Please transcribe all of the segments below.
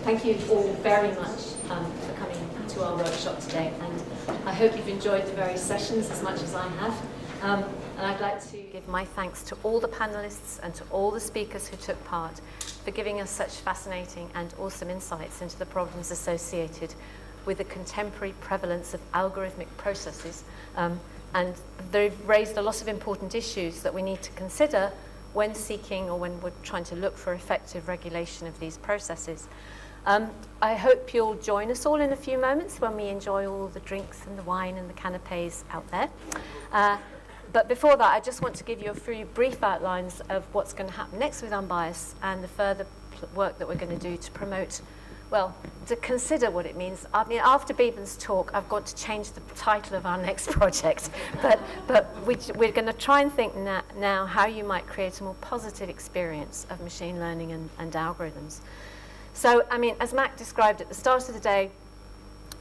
Thank you all very much for coming to our workshop today, and I hope you've enjoyed the various sessions as much as I have. And I'd like to give my thanks to all the panelists and to all the speakers who took part for giving us such fascinating and awesome insights into the problems associated with the contemporary prevalence of algorithmic processes. And they've raised a lot of important issues that we need to consider when seeking or when we're trying to look for effective regulation of these processes. I hope you'll join us all in a few moments when we enjoy all the drinks and the wine and the canapes out there. But before that, I just want to give you a few brief outlines of what's going to happen next with UnBias and the further work that we're going to do to promote, well, to consider what it means. I mean, after Beeben's talk, I've got to change the title of our next project. But we're going to try and think now how you might create a more positive experience of machine learning and algorithms. So, I mean, as Mac described at the start of the day,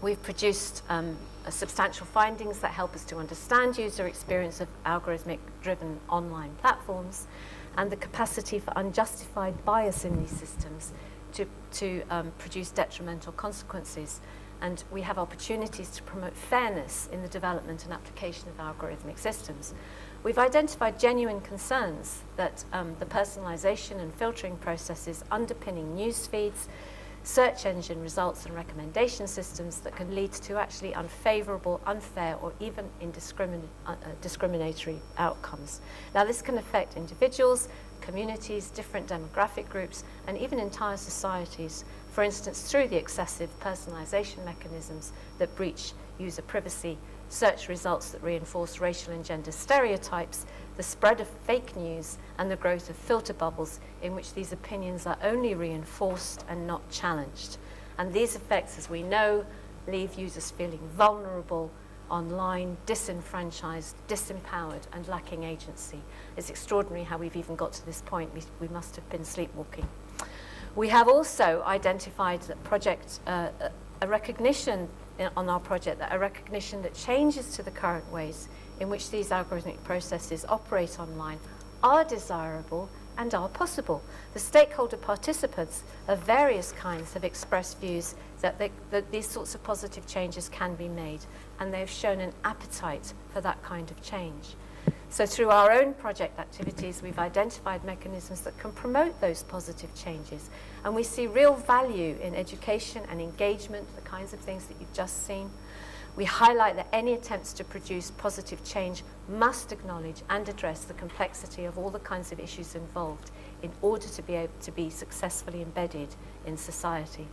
we've produced substantial findings that help us to understand user experience of algorithmic-driven online platforms and the capacity for unjustified bias in these systems to produce detrimental consequences. And we have opportunities to promote fairness in the development and application of algorithmic systems. We've identified genuine concerns that the personalization and filtering processes underpinning news feeds, search engine results and recommendation systems that can lead to actually unfavorable, unfair, or even discriminatory outcomes. Now, this can affect individuals, communities, different demographic groups, and even entire societies, for instance, through the excessive personalization mechanisms that breach user privacy, search results that reinforce racial and gender stereotypes, the spread of fake news, and the growth of filter bubbles in which these opinions are only reinforced and not challenged. And these effects, as we know, leave users feeling vulnerable online, disenfranchised, disempowered, and lacking agency. It's extraordinary how we've even got to this point. We must have been sleepwalking. We have also identified that a recognition on our project, that a recognition that changes to the current ways in which these algorithmic processes operate online are desirable and are possible. The stakeholder participants of various kinds have expressed views that these sorts of positive changes can be made, and they've shown an appetite for that kind of change. So through our own project activities, we've identified mechanisms that can promote those positive changes. And we see real value in education and engagement, the kinds of things that you've just seen. We highlight that any attempts to produce positive change must acknowledge and address the complexity of all the kinds of issues involved in order to be able to be successfully embedded in society.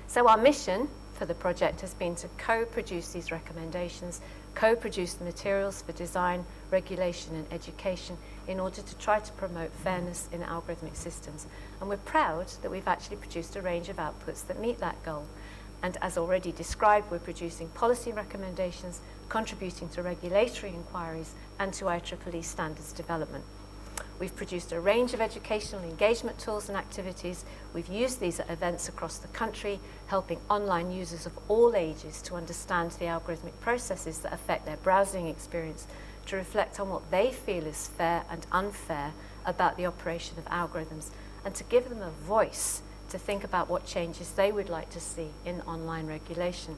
So our mission for the project has been to co-produce these recommendations, co-produce the materials for design, regulation and education in order to try to promote fairness in algorithmic systems. And we're proud that we've actually produced a range of outputs that meet that goal. And as already described, we're producing policy recommendations, contributing to regulatory inquiries and to IEEE standards development. We've produced a range of educational engagement tools and activities. We've used these at events across the country, helping online users of all ages to understand the algorithmic processes that affect their browsing experience, to reflect on what they feel is fair and unfair about the operation of algorithms, and to give them a voice to think about what changes they would like to see in online regulation.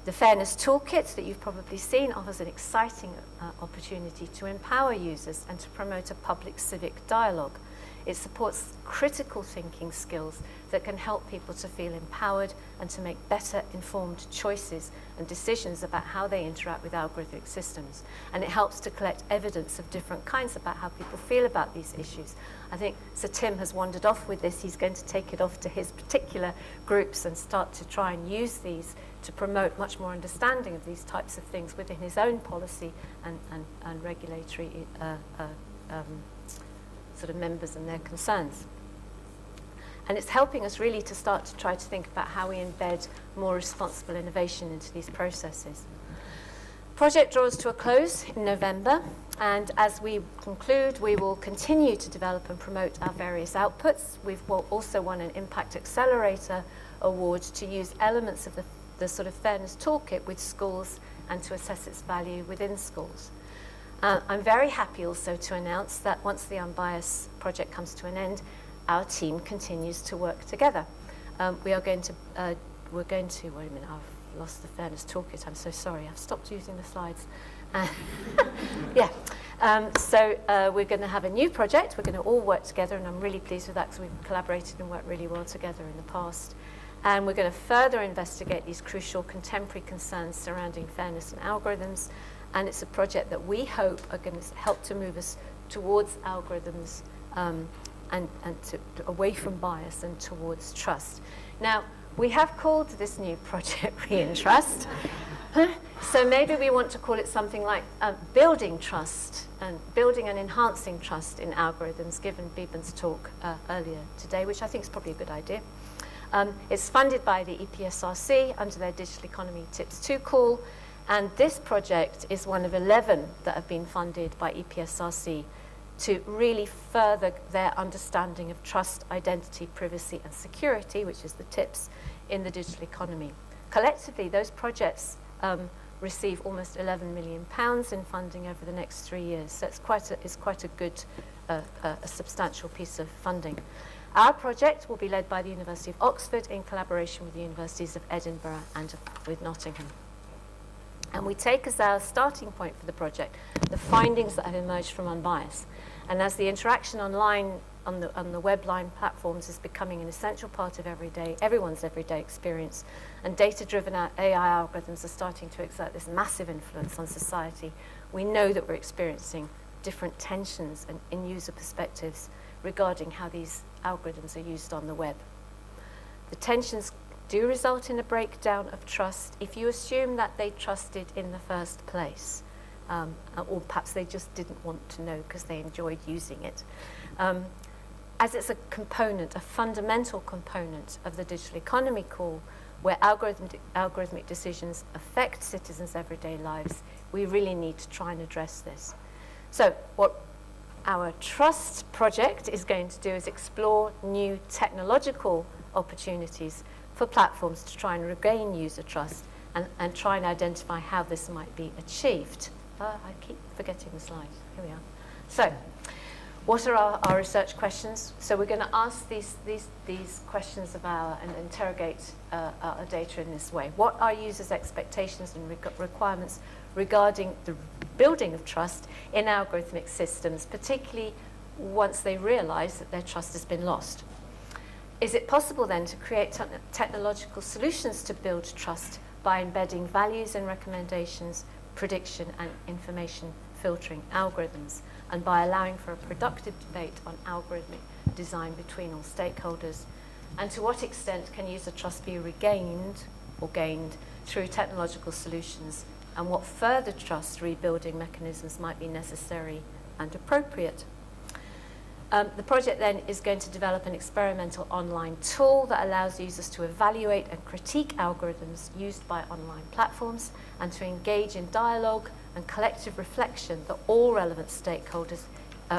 The Fairness Toolkit that you've probably seen offers an exciting opportunity to empower users and to promote a public civic dialogue. It supports critical thinking skills that can help people to feel empowered and to make better informed choices and decisions about how they interact with algorithmic systems. And it helps to collect evidence of different kinds about how people feel about these issues. I think Sir Tim has wandered off with this. He's going to take it off to his particular groups and start to try and use these to promote much more understanding of these types of things within his own policy and regulatory sort of members and their concerns. And it's helping us really to start to try to think about how we embed more responsible innovation into these processes. Project draws to a close in November, and as we conclude, we will continue to develop and promote our various outputs. We've also won an Impact Accelerator Award to use elements of the sort of Fairness Toolkit with schools and to assess its value within schools. I'm very happy also to announce that once the UnBias project comes to an end, our team continues to work together. we are going to, wait a minute, I've lost the fairness toolkit, I'm so sorry, I've stopped using the slides. Yeah, so we're going to have a new project, we're going to all work together, and I'm really pleased with that because we've collaborated and worked really well together in the past. And we're going to further investigate these crucial contemporary concerns surrounding fairness and algorithms, and it's a project that we hope are going to help to move us towards algorithms and away from bias and towards trust. Now, we have called this new project ReEnTrust, so maybe we want to call it something like building trust and building and enhancing trust in algorithms, given Biben's talk earlier today, which I think is probably a good idea. It's funded by the EPSRC under their Digital Economy Tips 2 call, and this project is one of 11 that have been funded by EPSRC to really further their understanding of trust, identity, privacy, and security, which is the tips in the digital economy. Collectively, those projects receive almost £11 million in funding over the next 3 years. So it's quite a good, a substantial piece of funding. Our project will be led by the University of Oxford in collaboration with the Universities of Edinburgh and with Nottingham. And we take as our starting point for the project the findings that have emerged from UnBias. And as the interaction online on the webline platforms is becoming an essential part of everyone's everyday experience, and data-driven AI algorithms are starting to exert this massive influence on society, we know that we're experiencing different tensions and in-user perspectives regarding how these algorithms are used on the web. The tensions do result in a breakdown of trust if you assume that they trusted in the first place, or perhaps they just didn't want to know because they enjoyed using it. As it's a component, a fundamental component of the digital economy call, where algorithmic decisions affect citizens' everyday lives, we really need to try and address this. So what our Trust project is going to do is explore new technological opportunities for platforms to try and regain user trust and try and identify how this might be achieved. I keep forgetting the slide. Here we are. So, what are our research questions? So we're going to ask these questions of and interrogate our data in this way. What are users' expectations and requirements regarding the building of trust in algorithmic systems, particularly once they realize that their trust has been lost? Is it possible then to create technological solutions to build trust by embedding values and recommendations, prediction and information filtering algorithms, and by allowing for a productive debate on algorithmic design between all stakeholders? And to what extent can user trust be regained or gained through technological solutions, and what further trust rebuilding mechanisms might be necessary and appropriate? The project then is going to develop an experimental online tool that allows users to evaluate and critique algorithms used by online platforms and to engage in dialogue and collective reflection that all relevant stakeholders,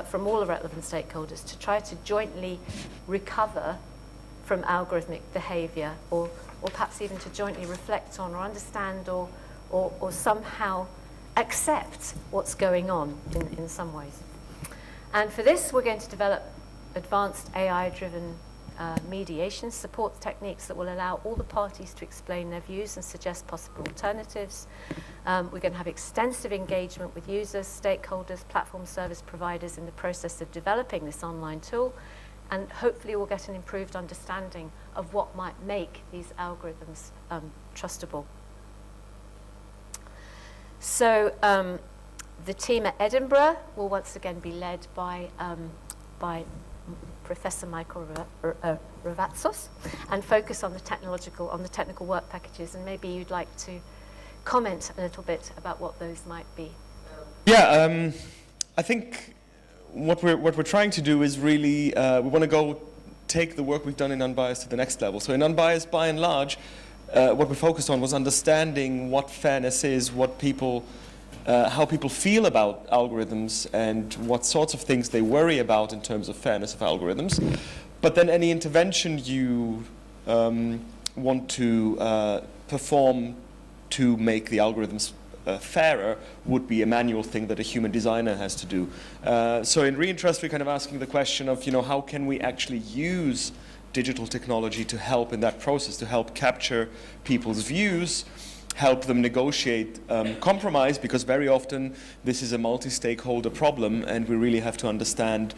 from all the relevant stakeholders, to try to jointly recover from algorithmic behavior, or perhaps even to jointly reflect on or understand or somehow accept what's going on in some ways. And for this, we're going to develop advanced AI-driven mediation support techniques that will allow all the parties to explain their views and suggest possible alternatives. We're going to have extensive engagement with users, stakeholders, platform service providers in the process of developing this online tool, and hopefully we'll get an improved understanding of what might make these algorithms trustable. So the team at Edinburgh will once again be led by Professor Michael Ravazos, and focus on the technical work packages. And maybe you'd like to comment a little bit about what those might be. Yeah, I think what we're trying to do is really we want to go take the work we've done in UnBias to the next level. So in UnBias, by and large, what we focused on was understanding what fairness is, what people. How people feel about algorithms and what sorts of things they worry about in terms of fairness of algorithms. But then any intervention you want to perform to make the algorithms fairer would be a manual thing that a human designer has to do. So in ReEnTrust, we're kind of asking the question of, how can we actually use digital technology to help in that process, to help capture people's views, help them negotiate compromise, because very often this is a multi-stakeholder problem, and we really have to understand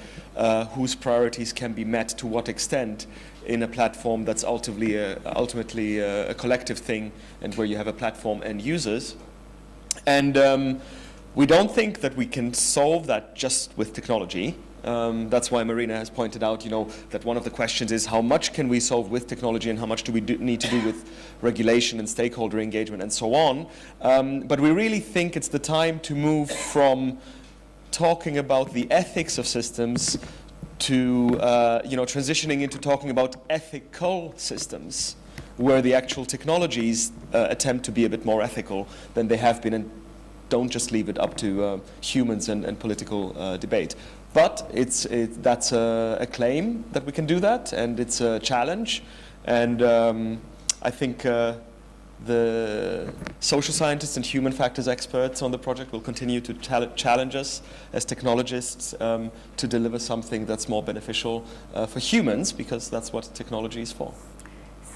whose priorities can be met to what extent in a platform that's ultimately a collective thing, and where you have a platform and users. And we don't think that we can solve that just with technology. That's why Marina has pointed out, that one of the questions is how much can we solve with technology and how much do we need to do with regulation and stakeholder engagement and so on. But we really think it's the time to move from talking about the ethics of systems to transitioning into talking about ethical systems, where the actual technologies attempt to be a bit more ethical than they have been, and don't just leave it up to humans and political debate. But that's a claim that we can do that, and it's a challenge. And I think the social scientists and human factors experts on the project will continue to challenge us as technologists to deliver something that's more beneficial for humans, because that's what technology is for.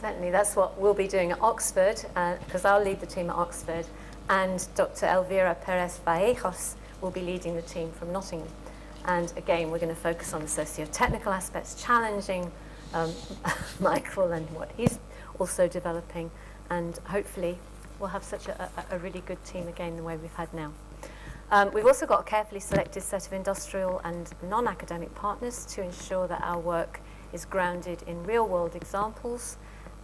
Certainly, that's what we'll be doing at Oxford, because I'll lead the team at Oxford, and Dr. Elvira Perez Vallejos will be leading the team from Nottingham. And again, we're going to focus on the socio-technical aspects, challenging Michael and what he's also developing, and hopefully we'll have such a really good team again the way we've had now. We've also got a carefully selected set of industrial and non-academic partners to ensure that our work is grounded in real-world examples,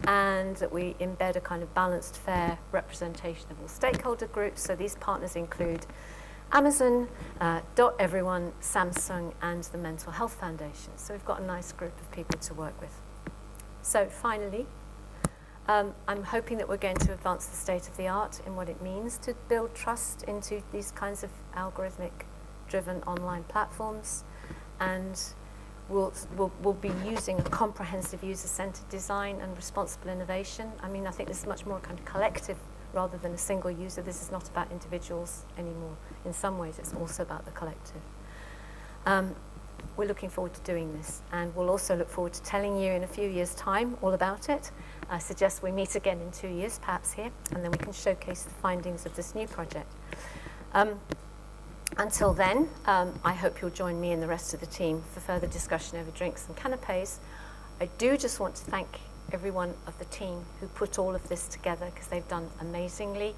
and that we embed a kind of balanced, fair representation of all stakeholder groups. So these partners include Amazon, Everyone, Samsung, and the Mental Health Foundation. So we've got a nice group of people to work with. So finally, I'm hoping that we're going to advance the state of the art in what it means to build trust into these kinds of algorithmic-driven online platforms, and we'll be using a comprehensive user-centered design and responsible innovation. I mean, I think this is much more kind of collective rather than a single user. This is not about individuals anymore. In some ways, it's also about the collective. We're looking forward to doing this, and we'll also look forward to telling you in a few years' time all about it. I suggest we meet again in 2 years, perhaps here, and then we can showcase the findings of this new project. Until then, I hope you'll join me and the rest of the team for further discussion over drinks and canapes. I do just want to thank everyone of the team who put all of this together, because they've done amazingly,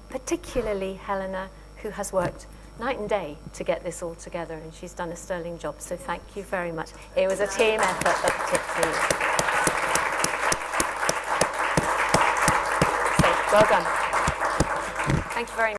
particularly Helena, who has worked night and day to get this all together, and she's done a sterling job, so thank you very much. It was a team effort, but tip for you. So, well done. Thank you very much.